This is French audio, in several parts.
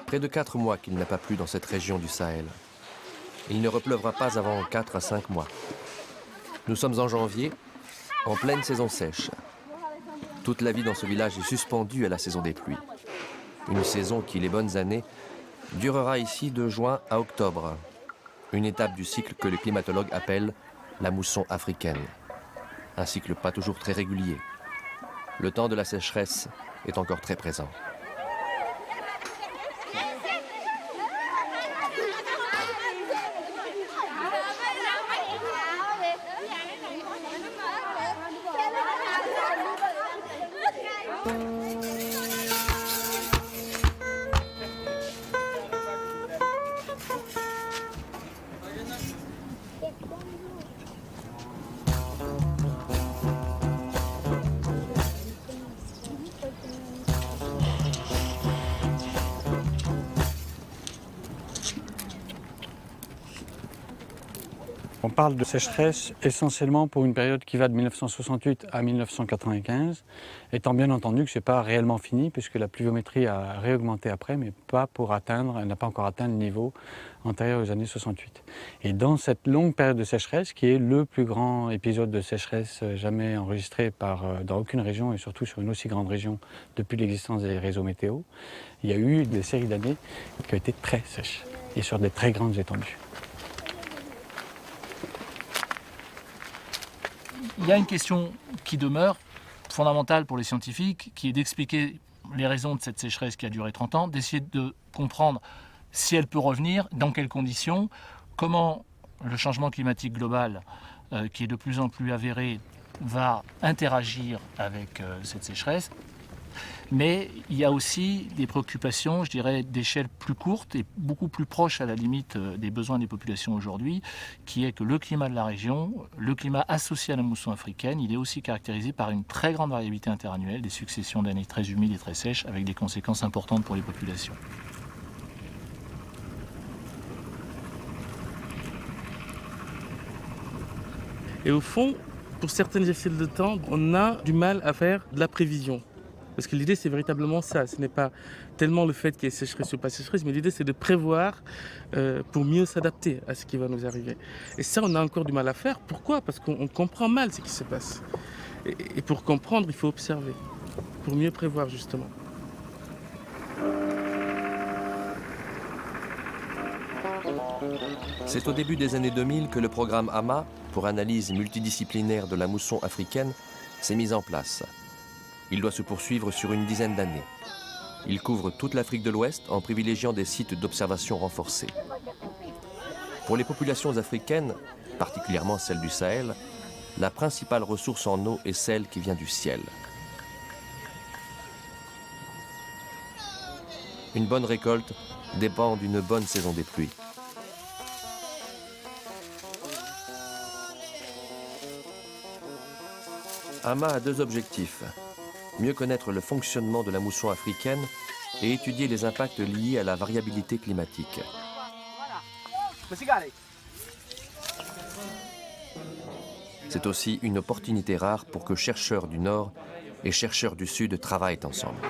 Près de 4 mois qu'il n'a pas plu dans cette région du Sahel. Il ne repleuvra pas avant 4 à 5 mois. Nous sommes en janvier, en pleine saison sèche. Toute la vie dans ce village est suspendue à la saison des pluies. Une saison qui, les bonnes années, durera ici de juin à octobre. Une étape du cycle que les climatologues appellent la mousson africaine. Un cycle pas toujours très régulier. Le temps de la sécheresse est encore très présent. On parle de sécheresse essentiellement pour une période qui va de 1968 à 1995, étant bien entendu que ce n'est pas réellement fini puisque la pluviométrie a réaugmenté après, mais pas pour atteindre, elle n'a pas encore atteint le niveau antérieur aux années 68. Et dans cette longue période de sécheresse, qui est le plus grand épisode de sécheresse jamais enregistré dans aucune région et surtout sur une aussi grande région depuis l'existence des réseaux météo, il y a eu des séries d'années qui ont été très sèches et sur des très grandes étendues. Il y a une question qui demeure fondamentale pour les scientifiques, qui est d'expliquer les raisons de cette sécheresse qui a duré 30 ans, d'essayer de comprendre si elle peut revenir, dans quelles conditions, comment le changement climatique global, qui est de plus en plus avéré, va interagir avec cette sécheresse. Mais il y a aussi des préoccupations, je dirais, d'échelle plus courte et beaucoup plus proche à la limite des besoins des populations aujourd'hui, qui est que le climat de la région, le climat associé à la mousson africaine, il est aussi caractérisé par une très grande variabilité interannuelle, des successions d'années très humides et très sèches, avec des conséquences importantes pour les populations. Et au fond, pour certaines échelles de temps, on a du mal à faire de la prévision. Parce que l'idée, c'est véritablement ça. Ce n'est pas tellement le fait qu'il y ait sécheresse ou pas sécheresse, mais l'idée, c'est de prévoir pour mieux s'adapter à ce qui va nous arriver. Et ça, on a encore du mal à faire. Pourquoi ? Parce qu'on comprend mal ce qui se passe. Et pour comprendre, il faut observer, pour mieux prévoir, justement. C'est au début des années 2000 que le programme AMA, pour analyse multidisciplinaire de la mousson africaine, s'est mis en place. Il doit se poursuivre sur une dizaine d'années. Il couvre toute l'Afrique de l'Ouest en privilégiant des sites d'observation renforcés. Pour les populations africaines, particulièrement celles du Sahel, la principale ressource en eau est celle qui vient du ciel. Une bonne récolte dépend d'une bonne saison des pluies. AMA a deux objectifs. Mieux connaître le fonctionnement de la mousson africaine et étudier les impacts liés à la variabilité climatique. C'est aussi une opportunité rare pour que chercheurs du Nord et chercheurs du Sud travaillent ensemble.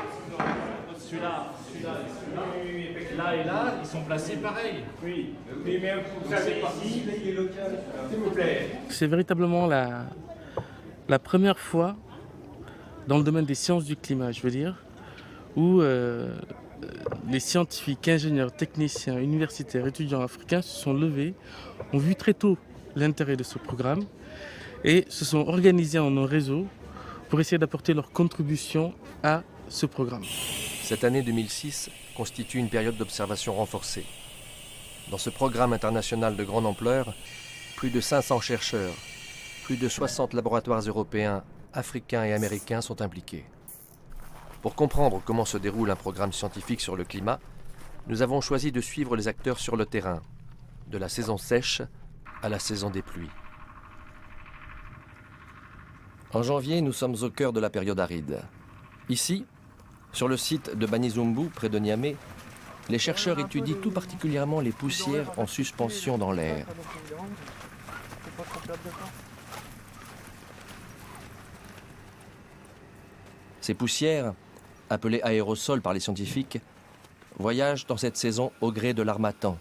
Là et là, ils sont placés pareil. Oui, mais vous savez ici, il est local, s'il vous plaît. C'est véritablement la première fois dans le domaine des sciences du climat, je veux dire, où les scientifiques, ingénieurs, techniciens, universitaires, étudiants africains se sont levés, ont vu très tôt l'intérêt de ce programme et se sont organisés en un réseau pour essayer d'apporter leur contribution à ce programme. Cette année 2006 constitue une période d'observation renforcée. Dans ce programme international de grande ampleur, plus de 500 chercheurs, plus de 60 laboratoires européens, africains et américains sont impliqués. Pour comprendre comment se déroule un programme scientifique sur le climat, nous avons choisi de suivre les acteurs sur le terrain, de la saison sèche à la saison des pluies. En janvier, nous sommes au cœur de la période aride. Ici, sur le site de Banizumbu, près de Niamey, les chercheurs étudient tout particulièrement les poussières en suspension dans l'air. Ces poussières, appelées aérosols par les scientifiques, voyage dans cette saison au gré de l'harmattan,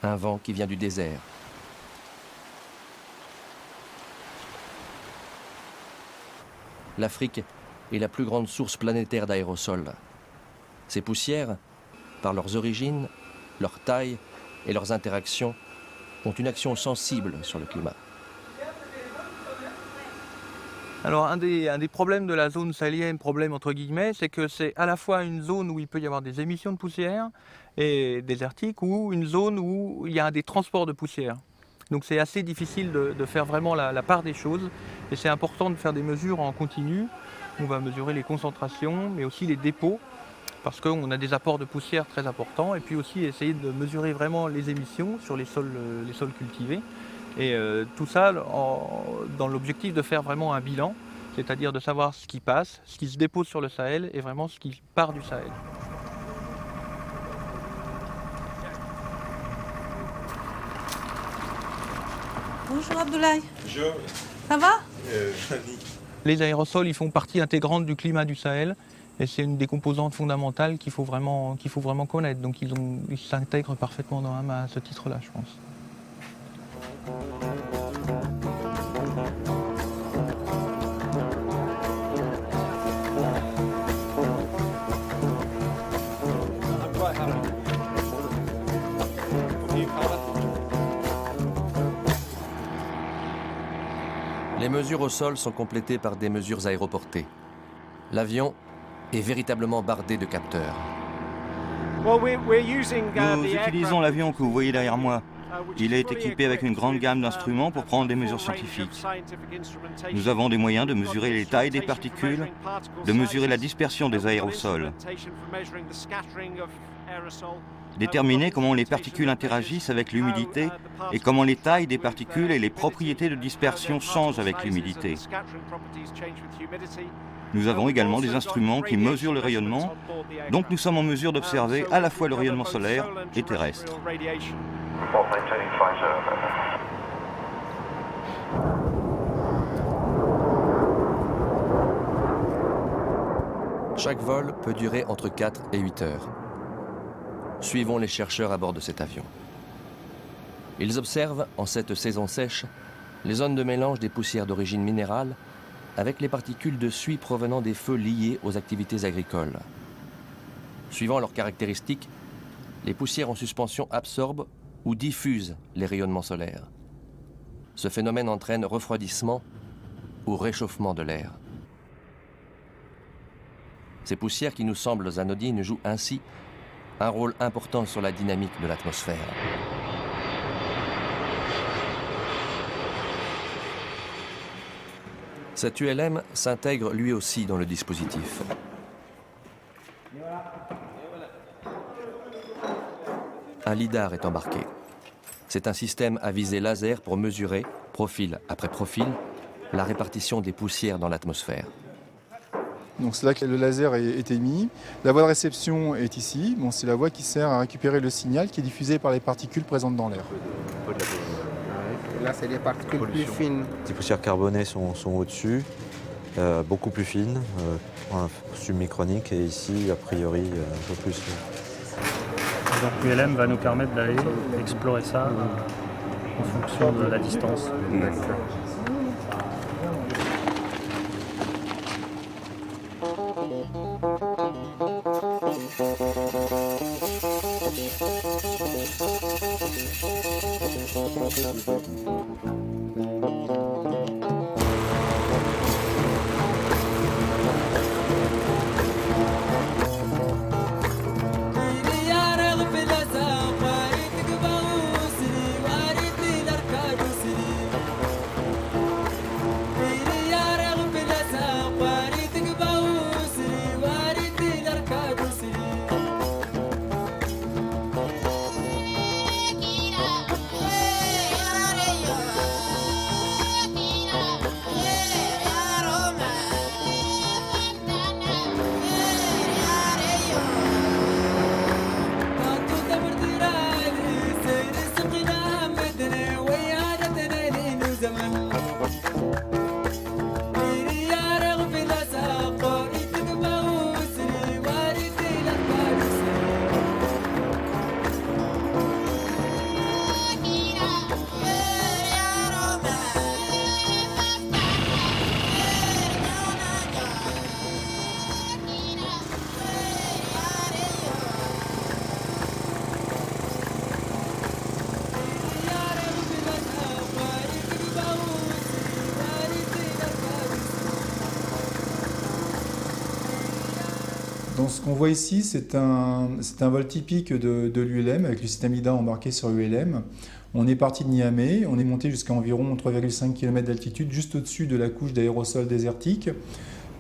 un vent qui vient du désert. L'Afrique est la plus grande source planétaire d'aérosols. Ces poussières, par leurs origines, leur taille et leurs interactions, ont une action sensible sur le climat. Alors un des problèmes de la zone sahélienne, problème entre guillemets, c'est que c'est à la fois une zone où il peut y avoir des émissions de poussière et désertique, ou une zone où il y a des transports de poussière. Donc c'est assez difficile de faire vraiment la part des choses, et c'est important de faire des mesures en continu. On va mesurer les concentrations, mais aussi les dépôts, parce qu'on a des apports de poussière très importants, et puis aussi essayer de mesurer vraiment les émissions sur les sols cultivés. Et tout ça dans l'objectif de faire vraiment un bilan, c'est-à-dire de savoir ce qui passe, ce qui se dépose sur le Sahel et vraiment ce qui part du Sahel. Bonjour Abdoulaye. Bonjour. Ça va? Les aérosols, ils font partie intégrante du climat du Sahel et c'est une des composantes fondamentales qu'il faut vraiment connaître. Donc ils s'intègrent parfaitement dans l'âme à ce titre-là, je pense. Les mesures au sol sont complétées par des mesures aéroportées. L'avion est véritablement bardé de capteurs. Nous utilisons l'avion que vous voyez derrière moi. Il est équipé avec une grande gamme d'instruments pour prendre des mesures scientifiques. Nous avons des moyens de mesurer les tailles des particules, de mesurer la dispersion des aérosols, déterminer comment les particules interagissent avec l'humidité et comment les tailles des particules et les propriétés de dispersion changent avec l'humidité. Nous avons également des instruments qui mesurent le rayonnement, donc nous sommes en mesure d'observer à la fois le rayonnement solaire et terrestre. Chaque vol peut durer entre 4 et 8 heures. Suivons les chercheurs à bord de cet avion. Ils observent, en cette saison sèche, les zones de mélange des poussières d'origine minérale avec les particules de suie provenant des feux liés aux activités agricoles. Suivant leurs caractéristiques, les poussières en suspension absorbent ou diffusent les rayonnements solaires. Ce phénomène entraîne refroidissement ou réchauffement de l'air. Ces poussières qui nous semblent anodines jouent ainsi un rôle important sur la dynamique de l'atmosphère. Cet ULM s'intègre lui aussi dans le dispositif. Un lidar est embarqué. C'est un système à visée laser pour mesurer, profil après profil, la répartition des poussières dans l'atmosphère. Donc c'est là que le laser est émis. La voie de réception est ici. Bon, c'est la voie qui sert à récupérer le signal qui est diffusé par les particules présentes dans l'air. Là, c'est des particules plus fines. Les poussières carbonées sont au-dessus, beaucoup plus fines, submicroniques, et ici, a priori, un peu plus. Donc l'ULM va nous permettre d'aller explorer ça en fonction de la distance. Donc ce qu'on voit ici, c'est un vol typique de l'ULM, avec le système IDA embarqué sur l'ULM. On est parti de Niamey, on est monté jusqu'à environ 3,5 km d'altitude, juste au-dessus de la couche d'aérosols désertiques.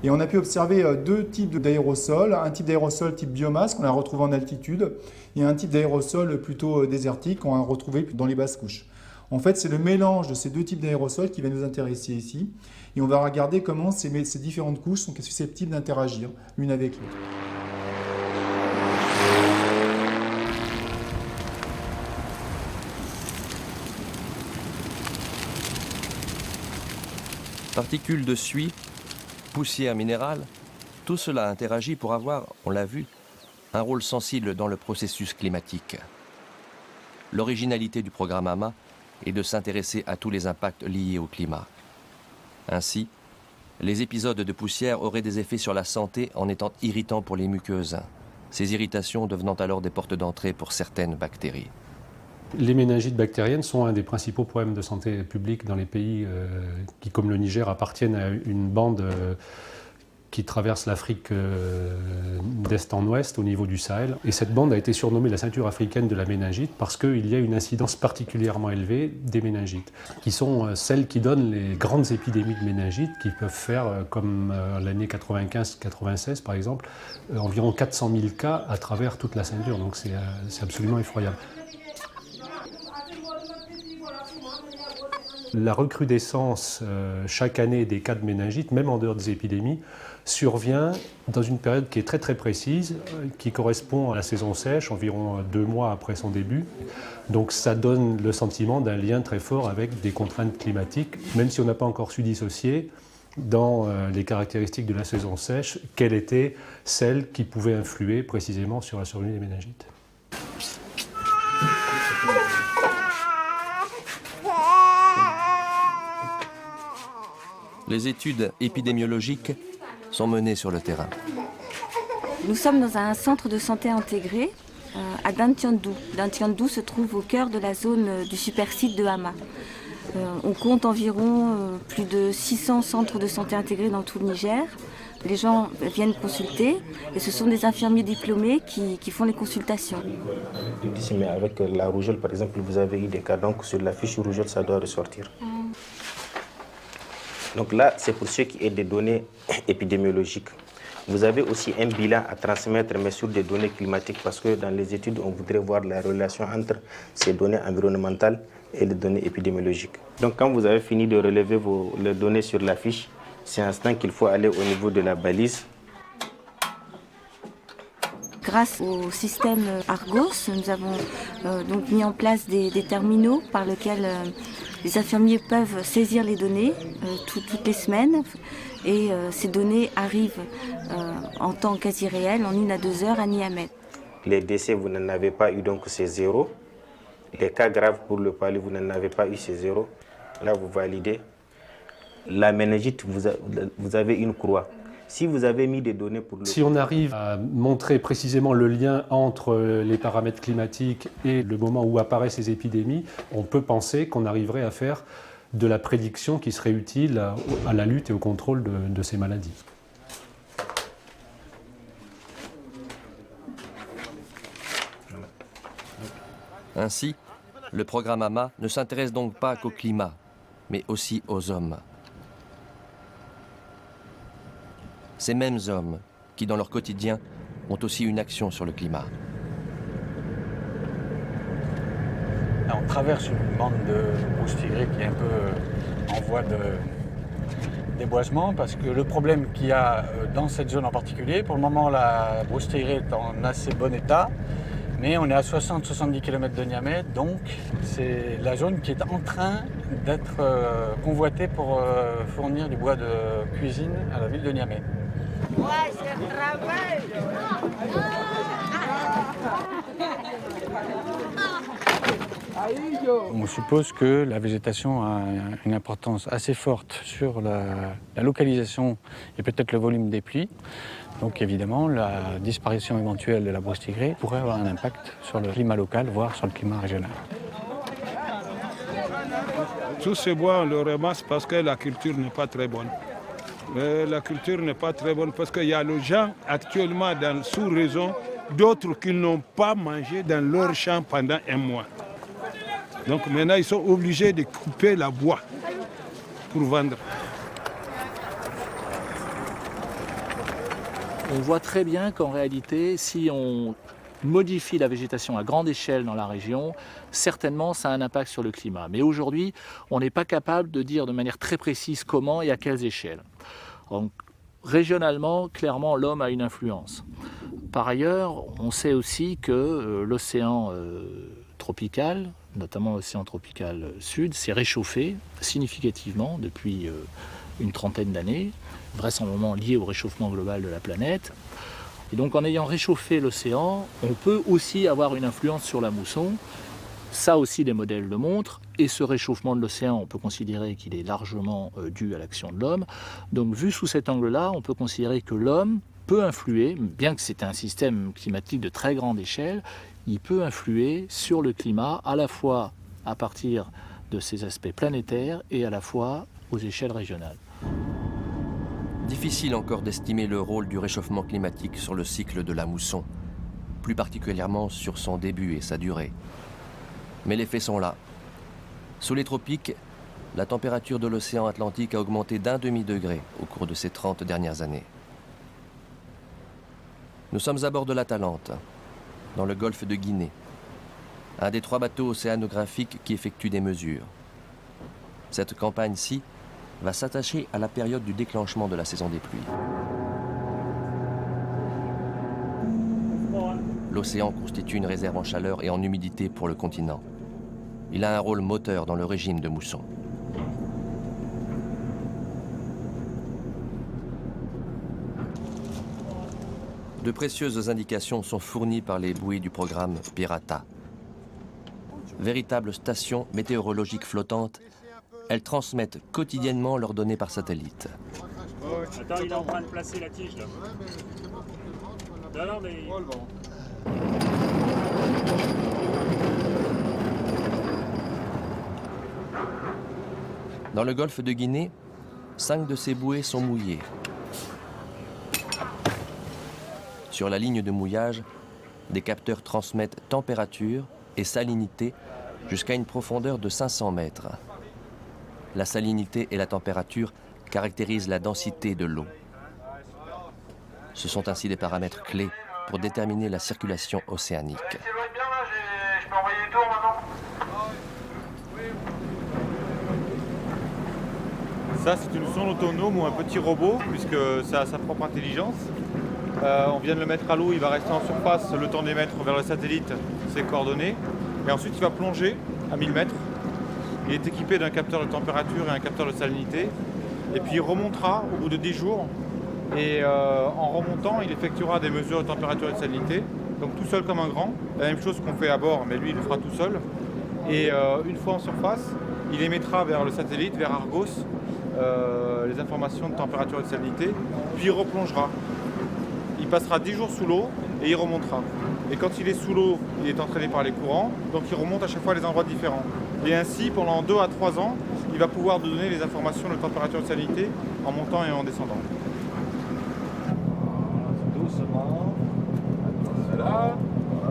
Et on a pu observer deux types d'aérosols, un type d'aérosol type biomasse qu'on a retrouvé en altitude, et un type d'aérosol plutôt désertique qu'on a retrouvé dans les basses couches. En fait, c'est le mélange de ces deux types d'aérosols qui va nous intéresser ici. Et on va regarder comment ces différentes couches sont susceptibles d'interagir l'une avec l'autre. Particules de suie, poussière minérale, tout cela interagit pour avoir, on l'a vu, un rôle sensible dans le processus climatique. L'originalité du programme AMA est de s'intéresser à tous les impacts liés au climat. Ainsi, les épisodes de poussière auraient des effets sur la santé en étant irritants pour les muqueuses, ces irritations devenant alors des portes d'entrée pour certaines bactéries. Les méningites bactériennes sont un des principaux problèmes de santé publique dans les pays qui, comme le Niger, appartiennent à une bande qui traverse l'Afrique d'est en ouest au niveau du Sahel. Et cette bande a été surnommée la ceinture africaine de la méningite parce qu'il y a une incidence particulièrement élevée des méningites, qui sont celles qui donnent les grandes épidémies de méningite qui peuvent faire, comme l'année 95-96 par exemple, environ 400 000 cas à travers toute la ceinture. Donc c'est absolument effroyable. La recrudescence chaque année des cas de méningite, même en dehors des épidémies, survient dans une période qui est très très précise, qui correspond à la saison sèche, environ 2 mois après son début. Donc ça donne le sentiment d'un lien très fort avec des contraintes climatiques, même si on n'a pas encore su dissocier dans les caractéristiques de la saison sèche, quelle était celle qui pouvait influer précisément sur la survenue des méningites. Les études épidémiologiques sont menées sur le terrain. Nous sommes dans un centre de santé intégré à Dantiandou. Dantiandou se trouve au cœur de la zone du supersite de Hama. On compte environ plus de 600 centres de santé intégrés dans tout le Niger. Les gens viennent consulter et ce sont des infirmiers diplômés qui font les consultations. Mais avec la rougeole, par exemple, vous avez eu des cas, donc sur la fiche rougeole, ça doit ressortir. Donc là, c'est pour ceux qui aient des données épidémiologiques. Vous avez aussi un bilan à transmettre, mais sur des données climatiques, parce que dans les études, on voudrait voir la relation entre ces données environnementales et les données épidémiologiques. Donc quand vous avez fini de relever les données sur la fiche, c'est à l'instant qu'il faut aller au niveau de la balise. Grâce au système Argos, nous avons donc mis en place des terminaux par lesquels les infirmiers peuvent saisir les données toutes les semaines et ces données arrivent en temps quasi réel, en 1 à 2 heures à Niamey. Les décès, vous n'en avez pas eu, donc c'est 0. Les cas graves pour le palu, vous n'en avez pas eu, c'est 0. Là, vous validez. La méningite, vous avez une croix. Si vous avez mis des données pour le... Si on arrive à montrer précisément le lien entre les paramètres climatiques et le moment où apparaissent ces épidémies, on peut penser qu'on arriverait à faire de la prédiction qui serait utile à la lutte et au contrôle de ces maladies. Ainsi, le programme AMA ne s'intéresse donc pas qu'au climat, mais aussi aux hommes. Ces mêmes hommes qui, dans leur quotidien, ont aussi une action sur le climat. On traverse une bande de brousse tigrée qui est un peu en voie de déboisement parce que le problème qu'il y a dans cette zone en particulier, pour le moment la brousse tigrée est en assez bon état, mais on est à 60-70 km de Niamey, donc c'est la zone qui est en train d'être convoitée pour fournir du bois de cuisine à la ville de Niamey. Ouais, c'est le travail. On suppose que la végétation a une importance assez forte sur la localisation et peut-être le volume des pluies. Donc évidemment, la disparition éventuelle de la brousse tigrée pourrait avoir un impact sur le climat local, voire sur le climat régional. Tout ce bois, on le ramasse parce que la culture n'est pas très bonne. Mais la culture n'est pas très bonne parce qu'il y a les gens actuellement dans sous-région, d'autres qui n'ont pas mangé dans leur champ pendant un mois. Donc maintenant, ils sont obligés de couper la bois pour vendre. On voit très bien qu'en réalité, si on modifie la végétation à grande échelle dans la région, certainement ça a un impact sur le climat. Mais aujourd'hui, on n'est pas capable de dire de manière très précise comment et à quelles échelles. Donc, régionalement, clairement, l'homme a une influence. Par ailleurs, on sait aussi que l'océan tropical, notamment l'océan tropical sud, s'est réchauffé significativement depuis une trentaine d'années, vraisemblablement lié au réchauffement global de la planète. Et donc en ayant réchauffé l'océan, on peut aussi avoir une influence sur la mousson. Ça aussi, les modèles le montrent. Et ce réchauffement de l'océan, on peut considérer qu'il est largement dû à l'action de l'homme. Donc vu sous cet angle-là, on peut considérer que l'homme peut influer, bien que c'est un système climatique de très grande échelle, il peut influer sur le climat à la fois à partir de ses aspects planétaires et à la fois aux échelles régionales. Difficile encore d'estimer le rôle du réchauffement climatique sur le cycle de la mousson, plus particulièrement sur son début et sa durée. Mais les faits sont là. Sous les tropiques, la température de l'océan Atlantique a augmenté d'1 demi-degré au cours de ces 30 dernières années. Nous sommes à bord de l'Atalante, dans le golfe de Guinée, un des 3 bateaux océanographiques qui effectuent des mesures. Cette campagne-ci va s'attacher à la période du déclenchement de la saison des pluies. L'océan constitue une réserve en chaleur et en humidité pour le continent. Il a un rôle moteur dans le régime de mousson. De précieuses indications sont fournies par les buoys du programme Pirata. Véritables stations météorologiques flottantes, elles transmettent quotidiennement leurs données par satellite. Attends, il est en train de placer la tige là. Non, mais... Dans le golfe de Guinée, 5 de ces bouées sont mouillées. Sur la ligne de mouillage, des capteurs transmettent température et salinité jusqu'à une profondeur de 500 mètres. La salinité et la température caractérisent la densité de l'eau. Ce sont ainsi des paramètres clés pour déterminer la circulation océanique. Je peux envoyer les tours maintenant. Ça, c'est une sonde autonome ou un petit robot, puisque ça a sa propre intelligence. On vient de le mettre à l'eau, il va rester en surface le temps d'émettre vers le satellite ses coordonnées. Et ensuite, il va plonger à 1000 mètres. Il est équipé d'un capteur de température et un capteur de salinité. Et puis, il remontera au bout de 10 jours. Et en remontant, il effectuera des mesures de température et de salinité. Donc, tout seul comme un grand. La même chose qu'on fait à bord, mais lui, il le fera tout seul. Et une fois en surface, il émettra vers le satellite, vers Argos, les informations de température et de salinité. Puis, il replongera. Il passera 10 jours sous l'eau et il remontera. Et quand il est sous l'eau, il est entraîné par les courants, donc il remonte à chaque fois à des endroits différents. Et ainsi, pendant 2 à 3 ans, il va pouvoir donner les informations de température et de salinité en montant et en descendant. Doucement. Voilà.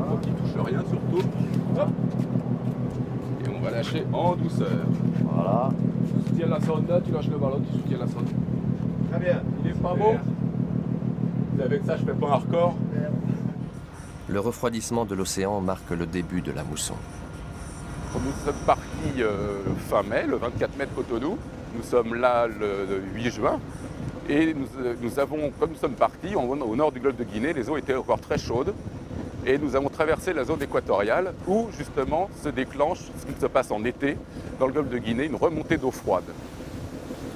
Faut qu'il touche rien surtout. Hop. Et on va lâcher en douceur. Voilà. Tu soutiens la sonde là, tu lâches le ballon, tu soutiens la sonde. Très bien. Il est pas beau. Avec ça, je fais pas un record. Le refroidissement de l'océan marque le début de la mousson. Nous sommes partis fin mai, le 24 mai de Cotonou. Nous sommes là le 8 juin. Et nous avons, comme nous sommes partis, au nord du golfe de Guinée, les eaux étaient encore très chaudes. Et nous avons traversé la zone équatoriale où, justement, se déclenche ce qui se passe en été dans le golfe de Guinée, une remontée d'eau froide.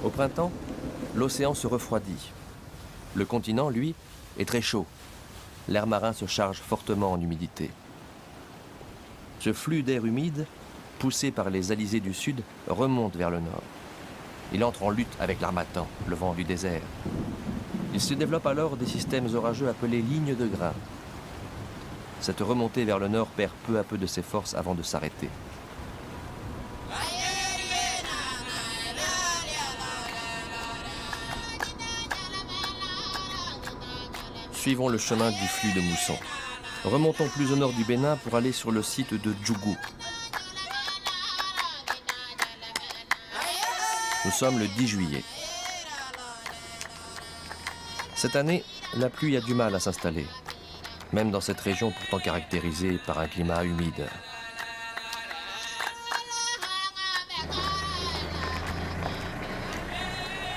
Au printemps, l'océan se refroidit. Le continent, lui, est très chaud. L'air marin se charge fortement en humidité. Ce flux d'air humide, poussé par les alizés du sud, remonte vers le nord. Il entre en lutte avec l'harmattan, le vent du désert. Il se développe alors des systèmes orageux appelés lignes de grains. Cette remontée vers le nord perd peu à peu de ses forces avant de s'arrêter. Poursuivons le chemin du flux de mousson. Remontons plus au nord du Bénin pour aller sur le site de Djougou. Nous sommes le 10 juillet. Cette année, la pluie a du mal à s'installer, même dans cette région pourtant caractérisée par un climat humide.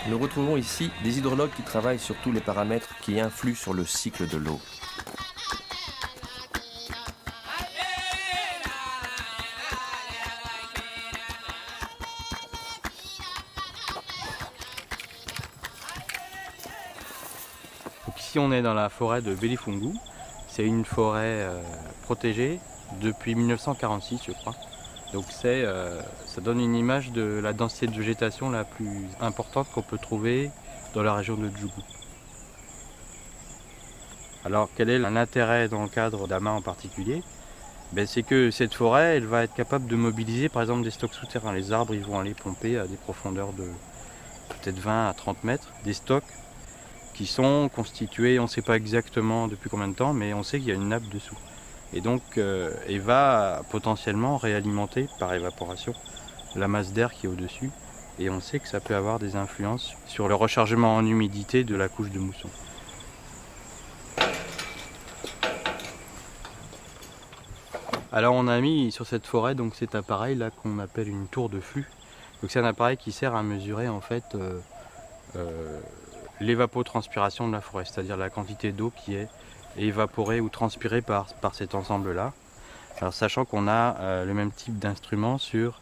Nous retrouvons ici des hydrologues qui travaillent sur tous les paramètres qui influent sur le cycle de l'eau. Ici on est dans la forêt de Bélifungu. C'est une forêt protégée depuis 1946 je crois. Donc ça donne une image de la densité de végétation la plus importante qu'on peut trouver dans la région de Djougou. Alors quel est l'intérêt dans le cadre d'Ama en particulier? C'est que cette forêt elle va être capable de mobiliser par exemple des stocks souterrains. Les arbres ils vont aller pomper à des profondeurs de peut-être 20 à 30 mètres, des stocks qui sont constitués, on ne sait pas exactement depuis combien de temps, mais on sait qu'il y a une nappe dessous. Et donc, elle va potentiellement réalimenter par évaporation la masse d'air qui est au-dessus. Et on sait que ça peut avoir des influences sur le rechargement en humidité de la couche de mousson. Alors on a mis sur cette forêt donc cet appareil là qu'on appelle une tour de flux. Donc c'est un appareil qui sert à mesurer en fait l'évapotranspiration de la forêt, c'est-à-dire la quantité d'eau qui est évaporée ou transpirée par cet ensemble-là. Alors sachant qu'on a le même type d'instrument sur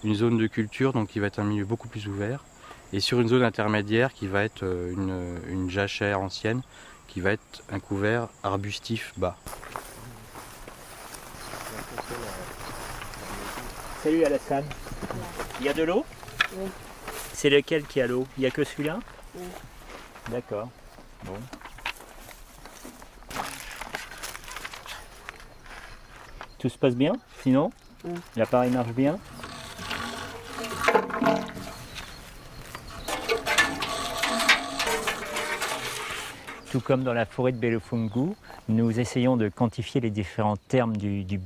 une zone de culture, donc qui va être un milieu beaucoup plus ouvert, et sur une zone intermédiaire qui va être une jachère ancienne, qui va être un couvert arbustif bas. Salut Alassane. Il y a de l'eau? Oui. C'est lequel qui a l'eau? Il n'y a que celui-là? Oui. D'accord. Bon. Tout se passe bien, sinon? Oui. L'appareil marche bien? Tout comme dans la forêt de Bélifungu, nous essayons de quantifier les différents termes du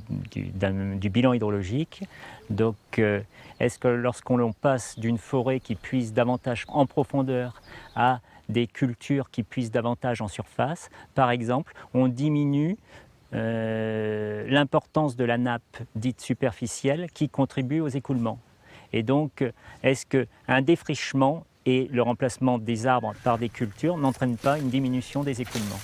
bilan hydrologique. Donc, est-ce que lorsqu'on passe d'une forêt qui puise davantage en profondeur à des cultures qui puisent davantage en surface, par exemple, on diminue l'importance de la nappe dite superficielle qui contribue aux écoulements. Et donc, est-ce qu'un défrichement et le remplacement des arbres par des cultures n'entraîne pas une diminution des écoulements?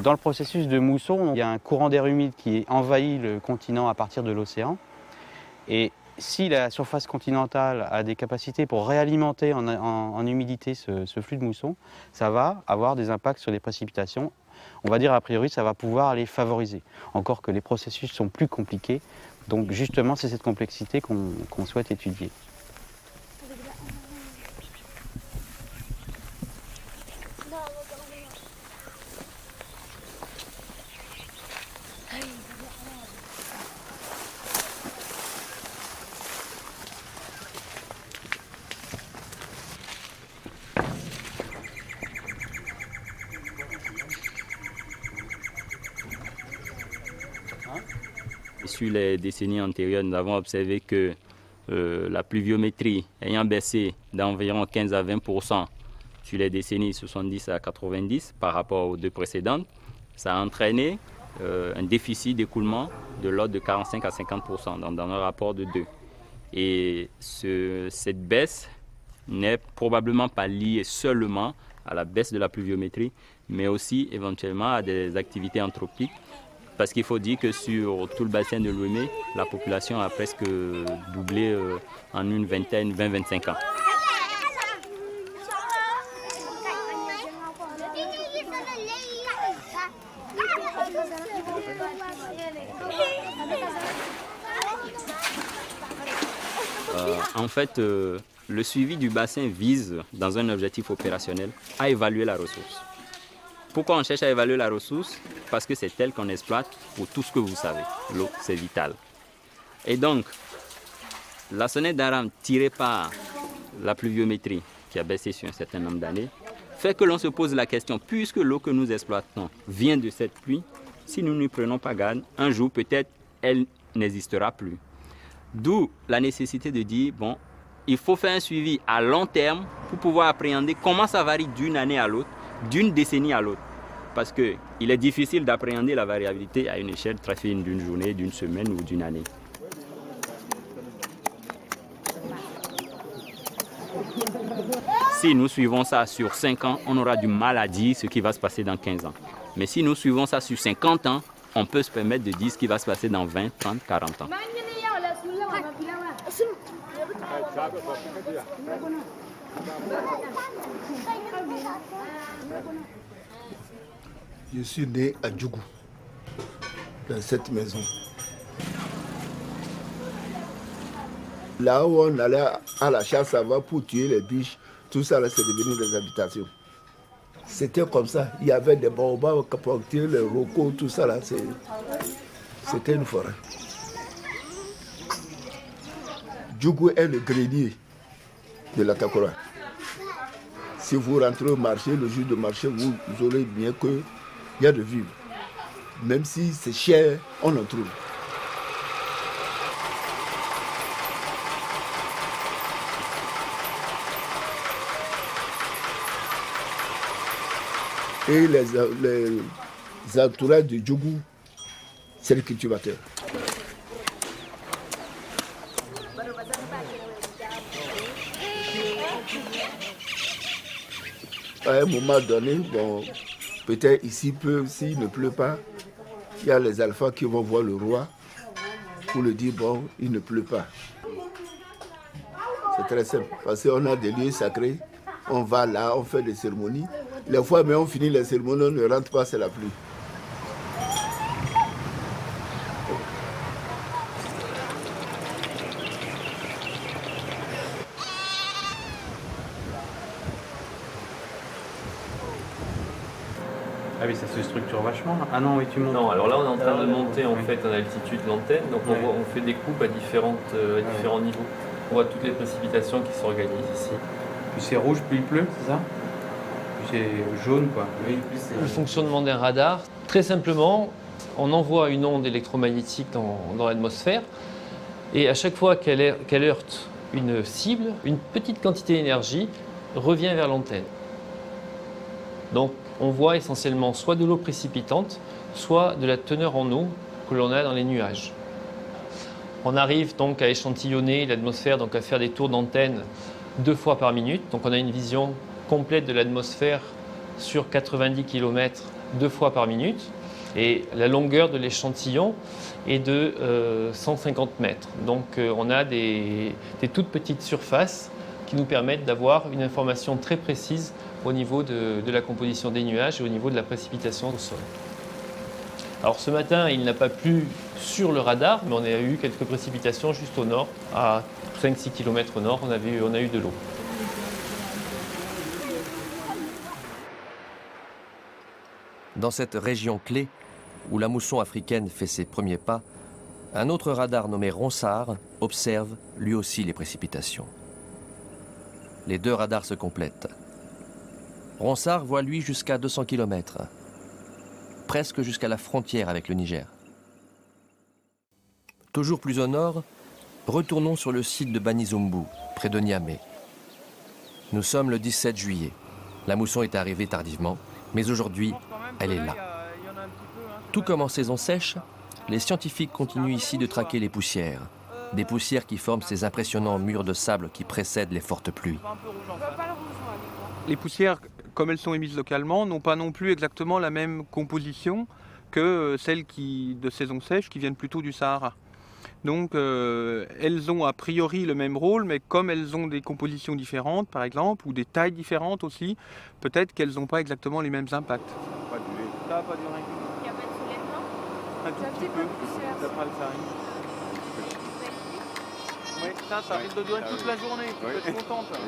Dans le processus de mousson, il y a un courant d'air humide qui envahit le continent à partir de l'océan. Et si la surface continentale a des capacités pour réalimenter en humidité ce flux de mousson, ça va avoir des impacts sur les précipitations. On va dire a priori ça va pouvoir les favoriser. Encore que les processus sont plus compliqués. Donc justement c'est cette complexité qu'on souhaite étudier. Sur les décennies antérieures, nous avons observé que la pluviométrie ayant baissé d'environ 15 à 20% sur les décennies 70 à 90 par rapport aux deux précédentes, ça a entraîné un déficit d'écoulement de l'ordre de 45 à 50% dans un rapport de 2. Et cette baisse n'est probablement pas liée seulement à la baisse de la pluviométrie, mais aussi éventuellement à des activités anthropiques. Parce qu'il faut dire que sur tout le bassin de l'Ouémé, la population a presque doublé en une vingtaine, 20-25 ans. En fait, le suivi du bassin vise, dans un objectif opérationnel, à évaluer la ressource. Pourquoi on cherche à évaluer la ressource? Parce que c'est elle qu'on exploite pour tout ce que vous savez. L'eau, c'est vital. Et donc, la sonnette d'alarme tirée par la pluviométrie, qui a baissé sur un certain nombre d'années, fait que l'on se pose la question, puisque l'eau que nous exploitons vient de cette pluie, si nous n'y prenons pas garde, un jour peut-être elle n'existera plus. D'où la nécessité de dire, bon, il faut faire un suivi à long terme pour pouvoir appréhender comment ça varie d'une année à l'autre, d'une décennie à l'autre. Parce qu'il est difficile d'appréhender la variabilité à une échelle très fine d'une journée, d'une semaine ou d'une année. Si nous suivons ça sur 5 ans, on aura du mal à dire ce qui va se passer dans 15 ans. Mais si nous suivons ça sur 50 ans, on peut se permettre de dire ce qui va se passer dans 20, 30, 40 ans. Je suis né à Djougou, dans cette maison. Là où on allait à la chasse à va pour tuer les biches, tout ça là c'est devenu des habitations. C'était comme ça, il y avait des baobabs, capotiers, les rocos, tout ça là, c'était une forêt. Djougou est le grenier de la Takora. Si vous rentrez au marché, le jour de marché, vous aurez bien qu'il y a de vivre. Même si c'est cher, on en trouve. Et les entourages de Djougou, c'est le cultivateur. À un moment donné, bon, peut-être ici, s'il ne pleut pas, il y a les alphas qui vont voir le roi pour lui dire, bon, il ne pleut pas. C'est très simple, parce qu'on a des lieux sacrés, on va là, on fait des cérémonies. Les fois, mais on finit les cérémonies, on ne rentre pas, c'est la pluie. Ah oui, ça se structure vachement. Ah non, oui, tu montes. Non, alors là, on est en train de monter en fait en altitude l'antenne, donc on fait des coupes à différents niveaux. On voit toutes les précipitations qui s'organisent ici. Plus c'est rouge, plus il pleut, c'est ça? Plus c'est jaune, quoi. Oui, le fonctionnement d'un radar, très simplement, on envoie une onde électromagnétique dans l'atmosphère, et à chaque fois qu'elle heurte une cible, une petite quantité d'énergie revient vers l'antenne. Donc, on voit essentiellement soit de l'eau précipitante, soit de la teneur en eau que l'on a dans les nuages. On arrive donc à échantillonner l'atmosphère, donc à faire des tours d'antenne 2 fois par minute. Donc on a une vision complète de l'atmosphère sur 90 km 2 fois par minute. Et la longueur de l'échantillon est de 150 mètres. Donc on a des toutes petites surfaces qui nous permettent d'avoir une information très précise au niveau de la composition des nuages et au niveau de la précipitation au sol. Alors ce matin, il n'a pas plu sur le radar, mais on a eu quelques précipitations juste au nord, à 5-6 km au nord, on a eu de l'eau. Dans cette région clé, où la mousson africaine fait ses premiers pas, un autre radar nommé Ronsard observe lui aussi les précipitations. Les deux radars se complètent. Ronsard voit lui jusqu'à 200 km, presque jusqu'à la frontière avec le Niger. Toujours plus au nord, retournons sur le site de Banizumbu, près de Niamey. Nous sommes le 17 juillet. La mousson est arrivée tardivement, mais aujourd'hui, elle est là. Tout comme en saison sèche, les scientifiques continuent ici de traquer les poussières. Des poussières qui forment ces impressionnants murs de sable qui précèdent les fortes pluies. Les poussières, comme elles sont émises localement, n'ont pas non plus exactement la même composition que celles de saison sèche qui viennent plutôt du Sahara. Donc elles ont a priori le même rôle, mais comme elles ont des compositions différentes, par exemple, ou des tailles différentes aussi, peut-être qu'elles n'ont pas exactement les mêmes impacts. Ça n'a pas duré. Il n'y a pas de soulèvement? Un tout petit peu. Ça fera le farine. Oui, ça risque de durer toute la journée, tu peux être contente.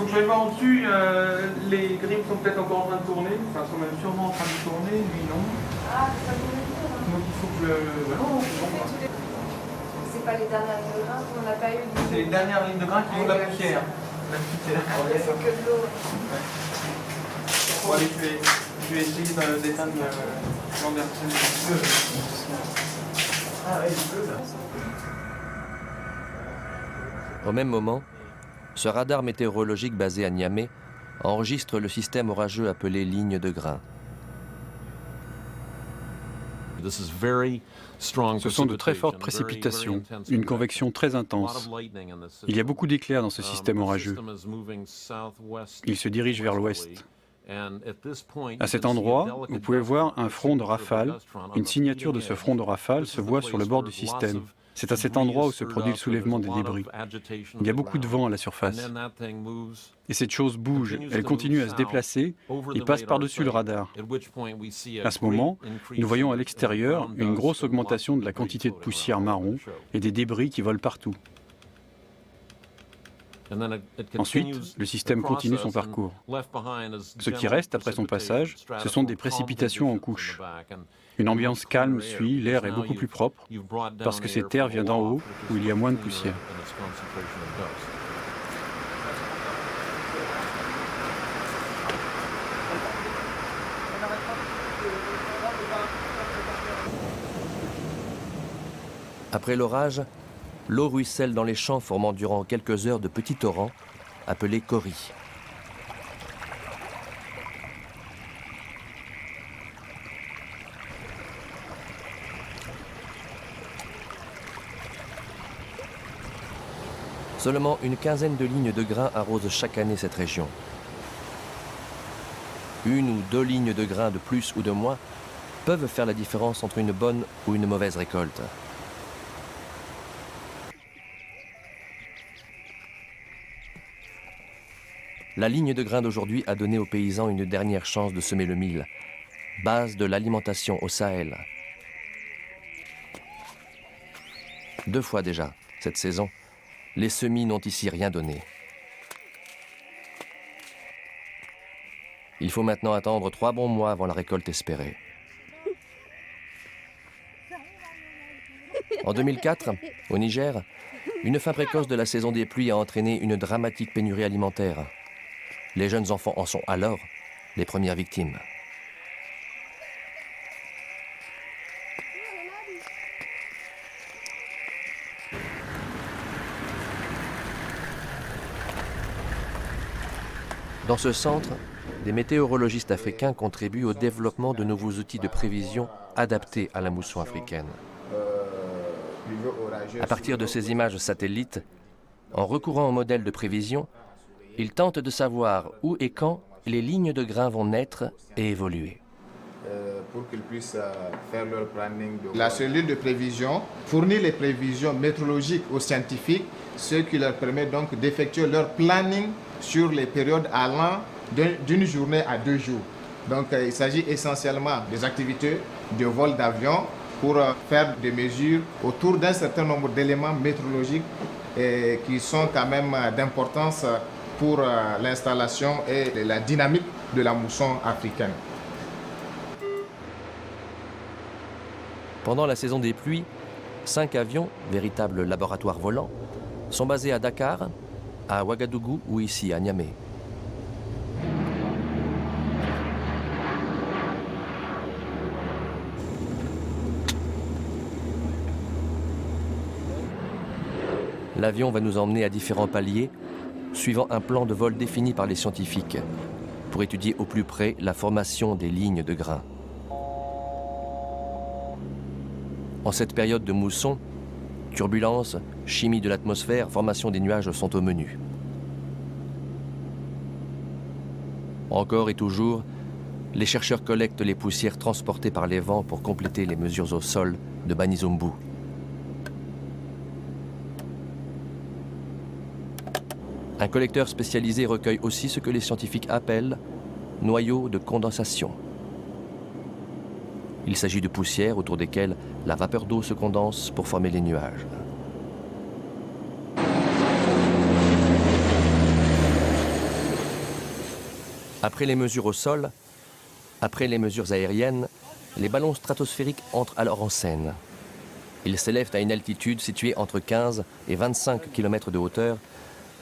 Je vais voir au-dessus, les grilles sont peut-être encore en train de tourner, enfin sont même sûrement en train de tourner, lui non. Ah, ça tourne. Donc il faut que le... non, c'est bon. C'est pas les dernières lignes de grains qu'on n'a pas eu. C'est les dernières lignes de grains qui ont de la poussière. La poussière. Ah, il n'y a que de l'eau. Bon, allez, je vais essayer d'éteindre l'envergure du feu. Ah oui, du feu là. Au même moment, ce radar météorologique basé à Niamey enregistre le système orageux appelé ligne de grains. Ce sont de très fortes précipitations, une convection très intense. Il y a beaucoup d'éclairs dans ce système orageux. Il se dirige vers l'ouest. À cet endroit, vous pouvez voir un front de rafale. Une signature de ce front de rafale se voit sur le bord du système. C'est à cet endroit où se produit le soulèvement des débris. Il y a beaucoup de vent à la surface. Et cette chose bouge, elle continue à se déplacer et passe par-dessus le radar. À ce moment, nous voyons à l'extérieur une grosse augmentation de la quantité de poussière marron et des débris qui volent partout. Ensuite, le système continue son parcours. Ce qui reste après son passage, ce sont des précipitations en couches. Une ambiance calme suit, l'air est beaucoup plus propre, parce que cette air vient d'en haut, où il y a moins de poussière. Après l'orage, l'eau ruisselle dans les champs formant durant quelques heures de petits torrents, appelés coris. Seulement une quinzaine de lignes de grains arrosent chaque année cette région. Une ou deux lignes de grains de plus ou de moins peuvent faire la différence entre une bonne ou une mauvaise récolte. La ligne de grains d'aujourd'hui a donné aux paysans une dernière chance de semer le mil, base de l'alimentation au Sahel. 2 fois déjà, cette saison, les semis n'ont ici rien donné. Il faut maintenant attendre 3 bons mois avant la récolte espérée. En 2004, au Niger, une fin précoce de la saison des pluies a entraîné une dramatique pénurie alimentaire. Les jeunes enfants en sont alors les premières victimes. Dans ce centre, des météorologistes africains contribuent au développement de nouveaux outils de prévision adaptés à la mousson africaine. À partir de ces images satellites, en recourant au modèle de prévision, ils tentent de savoir où et quand les lignes de grains vont naître et évoluer. Pour qu'ils puissent faire leur planning. La cellule de prévision fournit les prévisions météorologiques aux scientifiques, ce qui leur permet donc d'effectuer leur planning sur les périodes allant d'une journée à 2 jours. Donc il s'agit essentiellement des activités de vol d'avion pour faire des mesures autour d'un certain nombre d'éléments météorologiques qui sont quand même d'importance pour l'installation et la dynamique de la mousson africaine. Pendant la saison des pluies, 5 avions, véritables laboratoires volants, sont basés à Dakar, à Ouagadougou ou ici à Niamey. L'avion va nous emmener à différents paliers, suivant un plan de vol défini par les scientifiques, pour étudier au plus près la formation des lignes de grains. En cette période de mousson, turbulences, chimie de l'atmosphère, formation des nuages sont au menu. Encore et toujours, les chercheurs collectent les poussières transportées par les vents pour compléter les mesures au sol de Banizumbu. Un collecteur spécialisé recueille aussi ce que les scientifiques appellent noyaux de condensation. Il s'agit de poussières autour desquelles la vapeur d'eau se condense pour former les nuages. Après les mesures au sol, après les mesures aériennes, les ballons stratosphériques entrent alors en scène. Ils s'élèvent à une altitude située entre 15 et 25 km de hauteur,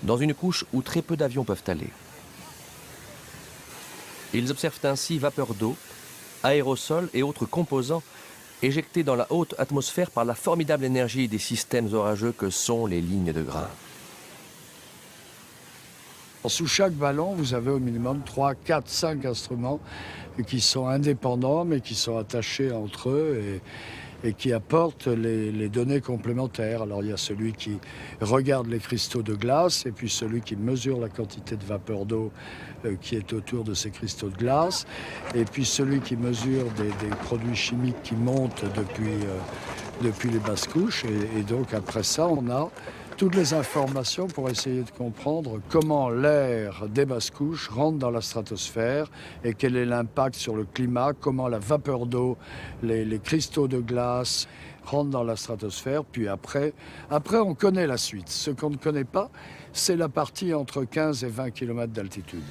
dans une couche où très peu d'avions peuvent aller. Ils observent ainsi vapeur d'eau, aérosols et autres composants éjectés dans la haute atmosphère par la formidable énergie des systèmes orageux que sont les lignes de grains. Sous chaque ballon, vous avez au minimum 3, 4, 5 instruments qui sont indépendants mais qui sont attachés entre eux et qui apportent les données complémentaires. Alors il y a celui qui regarde les cristaux de glace et puis celui qui mesure la quantité de vapeur d'eau qui est autour de ces cristaux de glace et puis celui qui mesure des produits chimiques qui montent depuis les basses couches et donc après ça on a toutes les informations pour essayer de comprendre comment l'air des basses couches rentre dans la stratosphère et quel est l'impact sur le climat, comment la vapeur d'eau, les cristaux de glace rentrent dans la stratosphère. Puis après on connaît la suite. Ce qu'on ne connaît pas, c'est la partie entre 15 et 20 km d'altitude.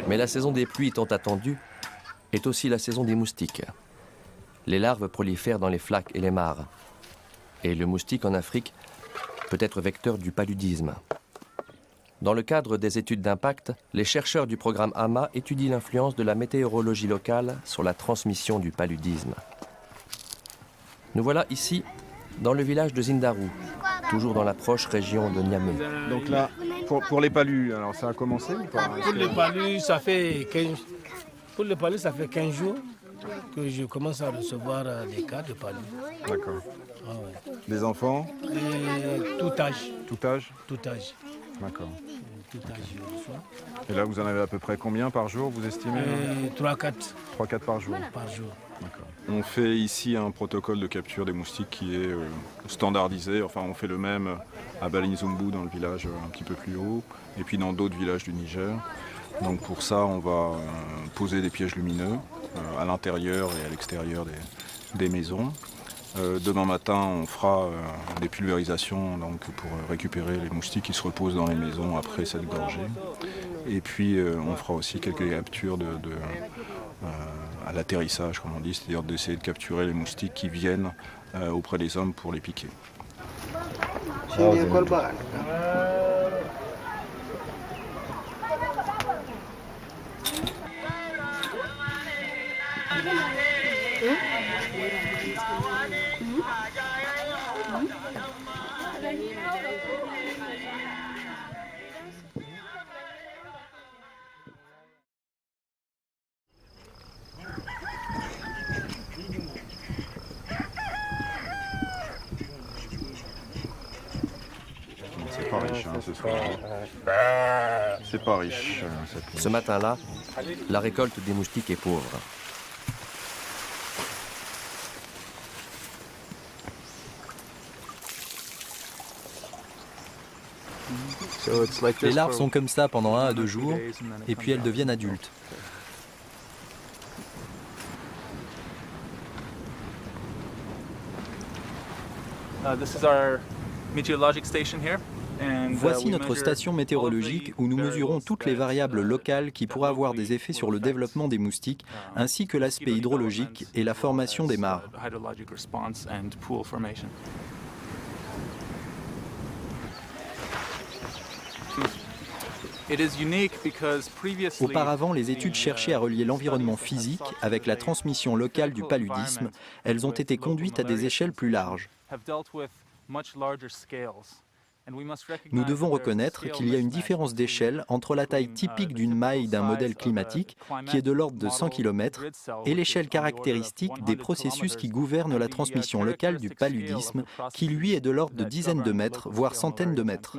Mais la saison des pluies tant attendue est aussi la saison des moustiques. Les larves prolifèrent dans les flaques et les mares. Et le moustique en Afrique peut être vecteur du paludisme. Dans le cadre des études d'impact, les chercheurs du programme AMA étudient l'influence de la météorologie locale sur la transmission du paludisme. Nous voilà ici, dans le village de Zindarou, toujours dans la proche région de Niamey. Donc là, pour les palus, alors ça a commencé ou pas? Pour les palus, ça fait 15 jours que je commence à recevoir des cas de palus. D'accord. Ah ouais. Des enfants? Tout âge. Tout âge? Tout âge. D'accord. Tout âge, je reçois. Et là, vous en avez à peu près combien par jour, vous estimez? 3-4. 3-4 par jour? Par jour. D'accord. On fait ici un protocole de capture des moustiques qui est standardisé. Enfin, on fait le même à Balinzumbu, dans le village un petit peu plus haut, et puis dans d'autres villages du Niger. Donc pour ça, on va poser des pièges lumineux à l'intérieur et à l'extérieur des maisons. Demain matin, on fera des pulvérisations donc, pour récupérer les moustiques qui se reposent dans les maisons après cette gorgée. Et puis, on fera aussi quelques captures à l'atterrissage, comme on dit, c'est-à-dire d'essayer de capturer les moustiques qui viennent auprès des hommes pour les piquer. C'est pas riche, hein, ce soir. C'est pas riche. Ce matin-là, la récolte des moustiques est pauvre. Les larves sont comme ça pendant 1 à 2 jours, et puis elles deviennent adultes. Voici notre station météorologique où nous mesurons toutes les variables locales qui pourraient avoir des effets sur le développement des moustiques, ainsi que l'aspect hydrologique et la formation des mares. Auparavant, les études cherchaient à relier l'environnement physique avec la transmission locale du paludisme. Elles ont été conduites à des échelles plus larges. Nous devons reconnaître qu'il y a une différence d'échelle entre la taille typique d'une maille d'un modèle climatique, qui est de l'ordre de 100 km, et l'échelle caractéristique des processus qui gouvernent la transmission locale du paludisme, qui lui est de l'ordre de dizaines de mètres, voire centaines de mètres.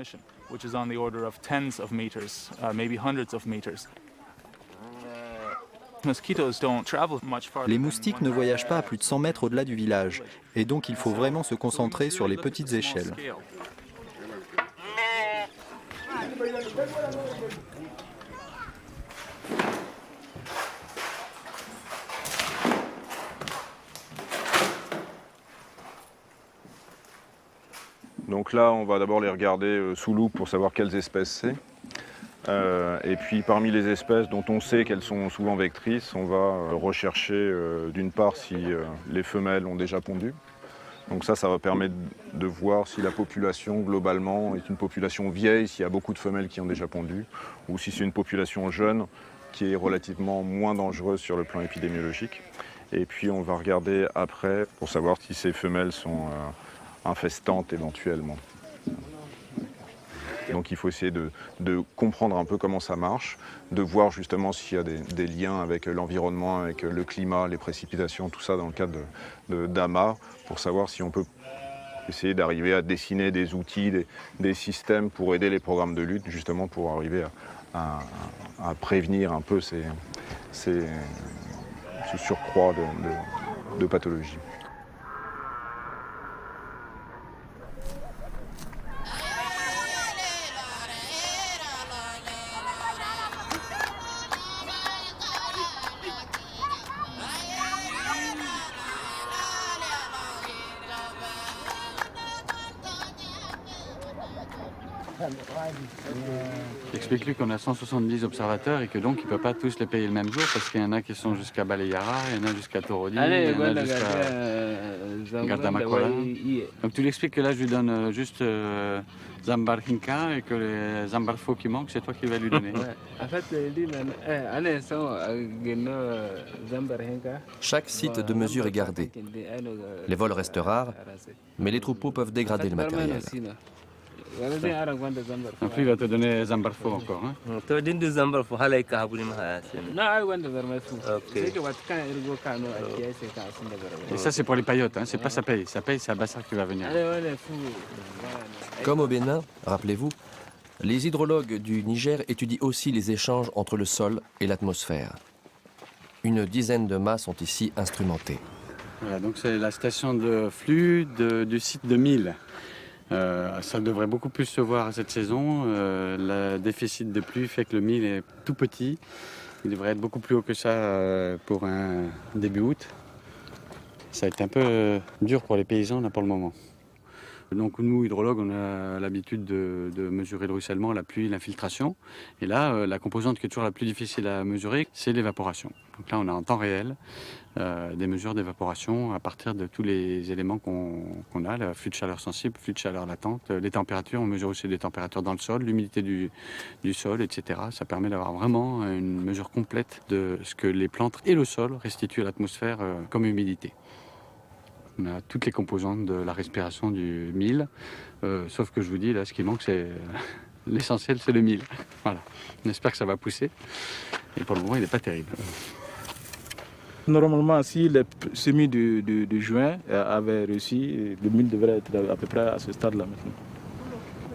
Les moustiques ne voyagent pas à plus de 100 mètres au-delà du village, et donc il faut vraiment se concentrer sur les petites échelles. Donc là, on va d'abord les regarder sous loupe pour savoir quelles espèces c'est. Et puis parmi les espèces dont on sait qu'elles sont souvent vectrices, on va rechercher d'une part si les femelles ont déjà pondu. Donc ça va permettre de voir si la population globalement est une population vieille, s'il y a beaucoup de femelles qui ont déjà pondu, ou si c'est une population jeune qui est relativement moins dangereuse sur le plan épidémiologique. Et puis on va regarder après pour savoir si ces femelles sont infestantes éventuellement. Donc il faut essayer de comprendre un peu comment ça marche, de voir justement s'il y a des liens avec l'environnement, avec le climat, les précipitations, tout ça dans le cadre d'amas, pour savoir si on peut essayer d'arriver à dessiner des outils, des systèmes pour aider les programmes de lutte, justement pour arriver à prévenir un peu ce surcroît de pathologies. Explique-lui qu'on a 170 observateurs et que donc il ne peut pas tous les payer le même jour parce qu'il y en a qui sont jusqu'à Baleyara, il y en a jusqu'à Torodi, il y en a jusqu'à Gardamakola. Donc tu lui expliques que là je lui donne juste Zambarhinka et que les Zambarfo qui manquent, c'est toi qui vas lui donner. Chaque site de mesure est gardé. Les vols restent rares, mais les troupeaux peuvent dégrader le matériel. Donc lui, il va te donner Zambarfo encore. Hein? Et ça, c'est pour les paillotes, hein? C'est pas sa paye. Sa paye, c'est Abassar qui va venir. Comme au Bénin, rappelez-vous, les hydrologues du Niger étudient aussi les échanges entre le sol et l'atmosphère. Une dizaine de mâts sont ici instrumentés. Voilà, donc c'est la station de flux du site de Mille. Ça devrait beaucoup plus se voir à cette saison. Le déficit de pluie fait que le mil est tout petit. Il devrait être beaucoup plus haut que ça pour un début août. Ça va être un peu dur pour les paysans là, pour le moment. Donc nous, hydrologues, on a l'habitude de mesurer le ruissellement, la pluie, l'infiltration. Et là, la composante qui est toujours la plus difficile à mesurer, c'est l'évaporation. Donc là, on a en temps réel des mesures d'évaporation à partir de tous les éléments qu'on a, le flux de chaleur sensible, flux de chaleur latente, les températures, on mesure aussi les températures dans le sol, l'humidité du sol, etc. Ça permet d'avoir vraiment une mesure complète de ce que les plantes et le sol restituent à l'atmosphère comme humidité. On a toutes les composantes de la respiration du mil, sauf que je vous dis, là, ce qui manque, c'est l'essentiel, c'est le mil. Voilà. On espère que ça va pousser, et pour le moment, il n'est pas terrible. Normalement, si les semis de juin avaient réussi, le mil devrait être à peu près à ce stade-là maintenant.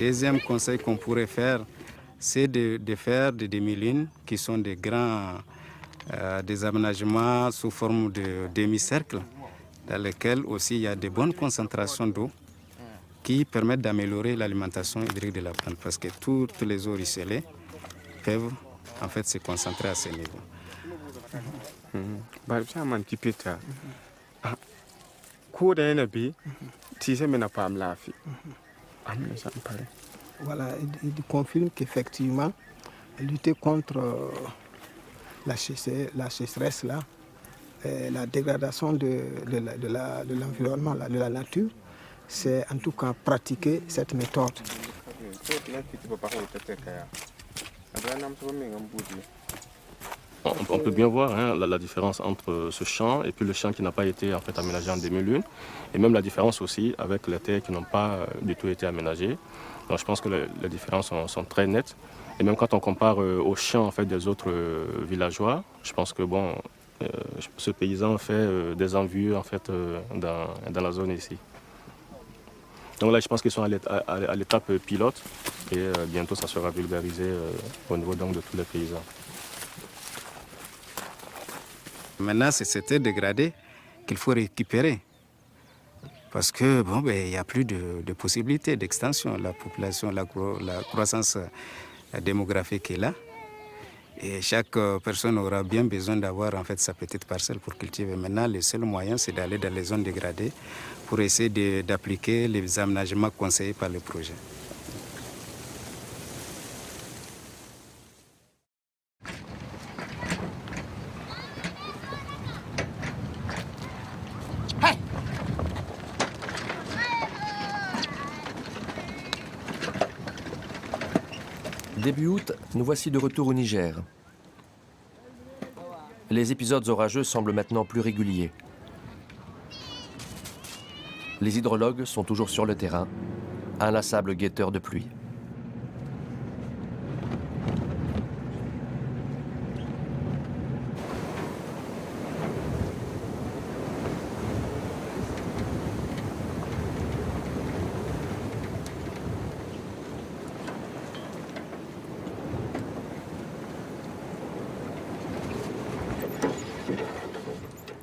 Deuxième conseil qu'on pourrait faire, c'est de faire des demi-lunes qui sont des grands des aménagements sous forme de demi-cercle dans lesquels aussi il y a de bonnes concentrations d'eau qui permettent d'améliorer l'alimentation hydrique de la plante parce que toutes les eaux ruisselées peuvent en fait se concentrer à ce niveau. Voilà, il confirme qu'effectivement, lutter contre la sécheresse, là, la dégradation de l'environnement, de la nature, c'est en tout cas pratiquer cette méthode. On peut bien voir hein, la différence entre ce champ et puis le champ qui n'a pas été en fait aménagé en demi-lune, et même la différence aussi avec les terres qui n'ont pas du tout été aménagées. Donc je pense que les différences sont très nettes. Et même quand on compare aux champs en fait, des autres villageois, je pense que bon, ce paysan fait des envieux en fait, dans la zone ici. Donc là, je pense qu'ils sont à l'étape pilote et bientôt ça sera vulgarisé au niveau donc, de tous les paysans. Maintenant, c'est cette terre dégradée qu'il faut récupérer. Parce que bon, ben, y a plus de possibilités d'extension. La population, la croissance démographique est là. Et chaque personne aura bien besoin d'avoir en fait, sa petite parcelle pour cultiver. Maintenant, le seul moyen, c'est d'aller dans les zones dégradées pour essayer d'appliquer les aménagements conseillés par le projet. Début août, nous voici de retour au Niger. Les épisodes orageux semblent maintenant plus réguliers. Les hydrologues sont toujours sur le terrain, inlassables guetteurs de pluie.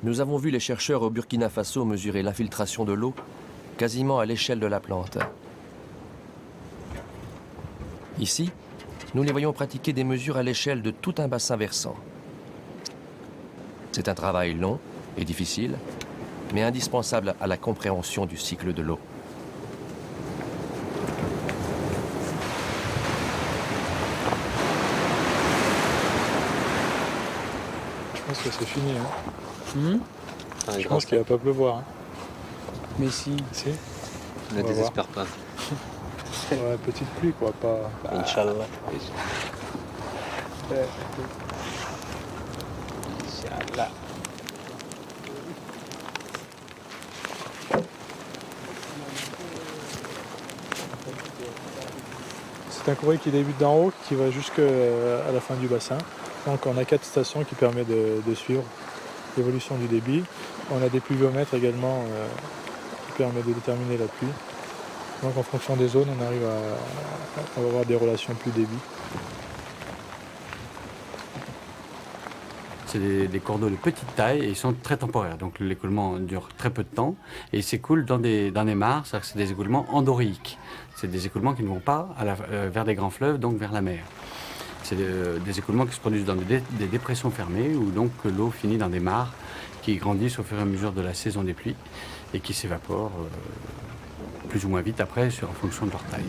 Nous avons vu les chercheurs au Burkina Faso mesurer l'infiltration de l'eau quasiment à l'échelle de la plante. Ici, nous les voyons pratiquer des mesures à l'échelle de tout un bassin versant. C'est un travail long et difficile, mais indispensable à la compréhension du cycle de l'eau. Je pense que c'est fini. Hein. Je pense qu'il va pas pleuvoir. Hein. Mais si. Ne désespère pas. Ouais, petite pluie quoi, pas. Inch'Allah. Inch'Allah. C'est un courrier qui débute d'en haut, qui va jusqu'à la fin du bassin. Donc on a 4 stations qui permettent de suivre l'évolution du débit. On a des pluviomètres également qui permettent de déterminer la pluie. Donc en fonction des zones, on arrive à avoir des relations pluie-débit. C'est des cours d'eau de petite taille et ils sont très temporaires. Donc l'écoulement dure très peu de temps et ils s'écoulent dans des mares, c'est-à-dire que c'est des écoulements endorheiques. C'est des écoulements qui ne vont pas vers des grands fleuves, donc vers la mer. C'est des écoulements qui se produisent dans des dépressions fermées où donc l'eau finit dans des mares qui grandissent au fur et à mesure de la saison des pluies et qui s'évaporent plus ou moins vite après en fonction de leur taille.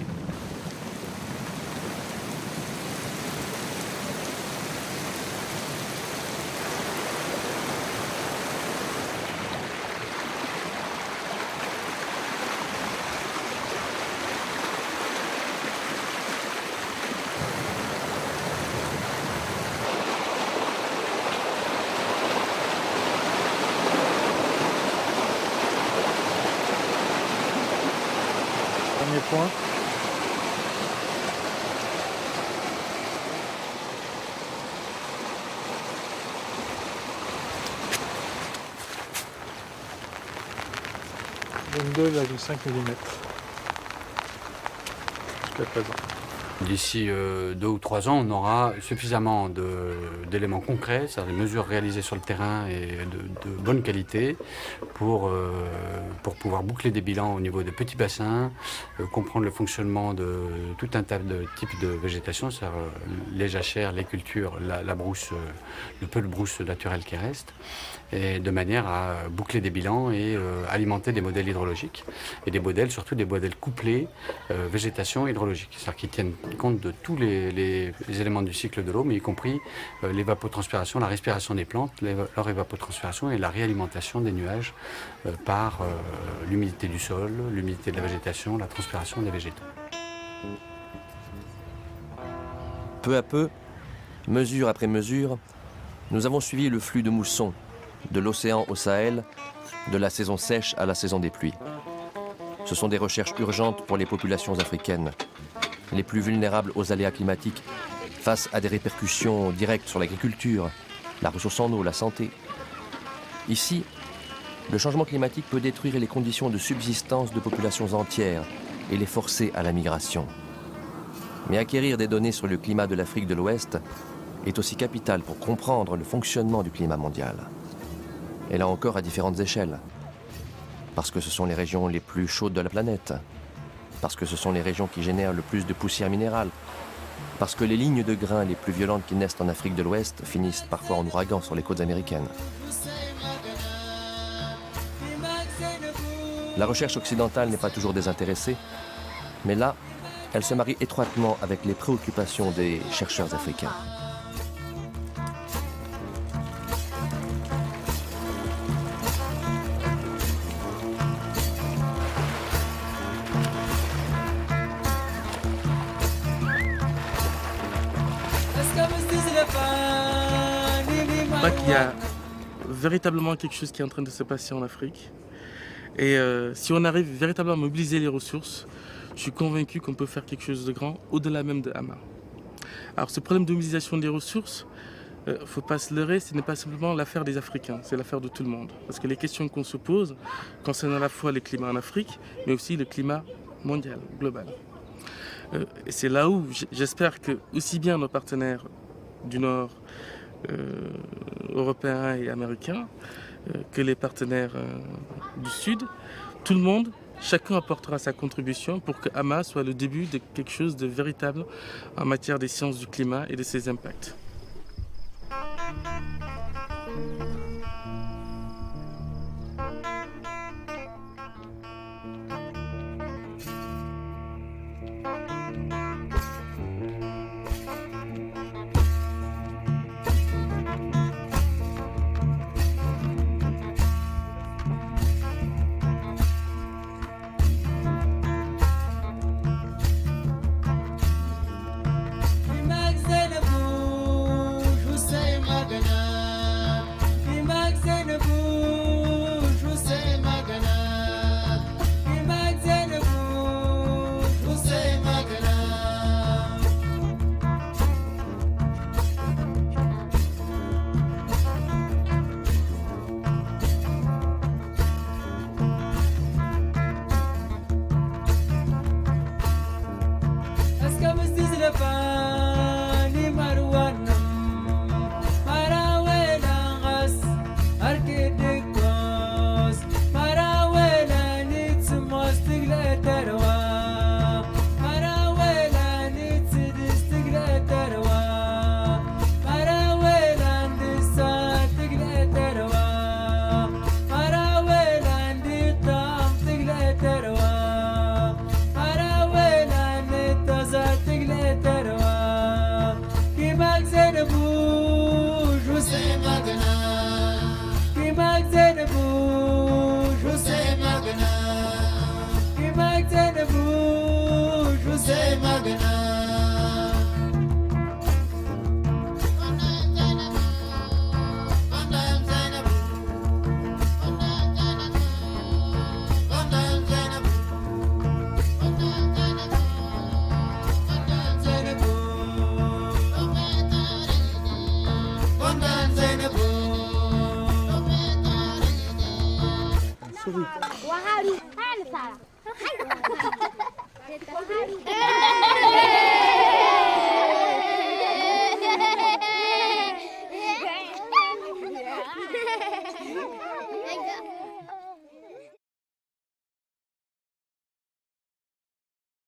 Premier point. « 22,5 mm. jusqu'à présent. D'ici 2 ou 3 ans, on aura suffisamment d'éléments concrets, c'est-à-dire des mesures réalisées sur le terrain et de bonne qualité pour pouvoir boucler des bilans au niveau des petits bassins, comprendre le fonctionnement de tout un tas de types de végétation, c'est-à-dire les jachères, les cultures, la brousse, le peu de brousse naturelle qui reste, et de manière à boucler des bilans et alimenter des modèles hydrologiques, et des modèles, surtout des modèles couplés végétation hydrologique, c'est-à-dire qui tiennent compte de tous les éléments du cycle de l'eau, mais y compris l'évapotranspiration, la respiration des plantes, leur évapotranspiration et la réalimentation des nuages par l'humidité du sol, l'humidité de la végétation, la transpiration des végétaux. Peu à peu, mesure après mesure, nous avons suivi le flux de moussons, de l'océan au Sahel, de la saison sèche à la saison des pluies. Ce sont des recherches urgentes pour les populations africaines, les plus vulnérables aux aléas climatiques, face à des répercussions directes sur l'agriculture, la ressource en eau, la santé. Ici, le changement climatique peut détruire les conditions de subsistance de populations entières et les forcer à la migration. Mais acquérir des données sur le climat de l'Afrique de l'Ouest est aussi capital pour comprendre le fonctionnement du climat mondial. Et là encore à différentes échelles. Parce que ce sont les régions les plus chaudes de la planète. Parce que ce sont les régions qui génèrent le plus de poussière minérale. Parce que les lignes de grains les plus violentes qui naissent en Afrique de l'Ouest finissent parfois en ouragan sur les côtes américaines. La recherche occidentale n'est pas toujours désintéressée, mais là, elle se marie étroitement avec les préoccupations des chercheurs africains. Il y a véritablement quelque chose qui est en train de se passer en Afrique. Et si on arrive véritablement à mobiliser les ressources, je suis convaincu qu'on peut faire quelque chose de grand, au-delà même de Hama. Alors ce problème de mobilisation des ressources, il ne faut pas se leurrer, ce n'est pas simplement l'affaire des Africains, c'est l'affaire de tout le monde. Parce que les questions qu'on se pose concernent à la fois le climat en Afrique, mais aussi le climat mondial, global. Et c'est là où j'espère que aussi bien nos partenaires du Nord, européens et américains, que les partenaires du Sud, tout le monde, chacun apportera sa contribution pour que Hama soit le début de quelque chose de véritable en matière des sciences du climat et de ses impacts. وهذه ثالثة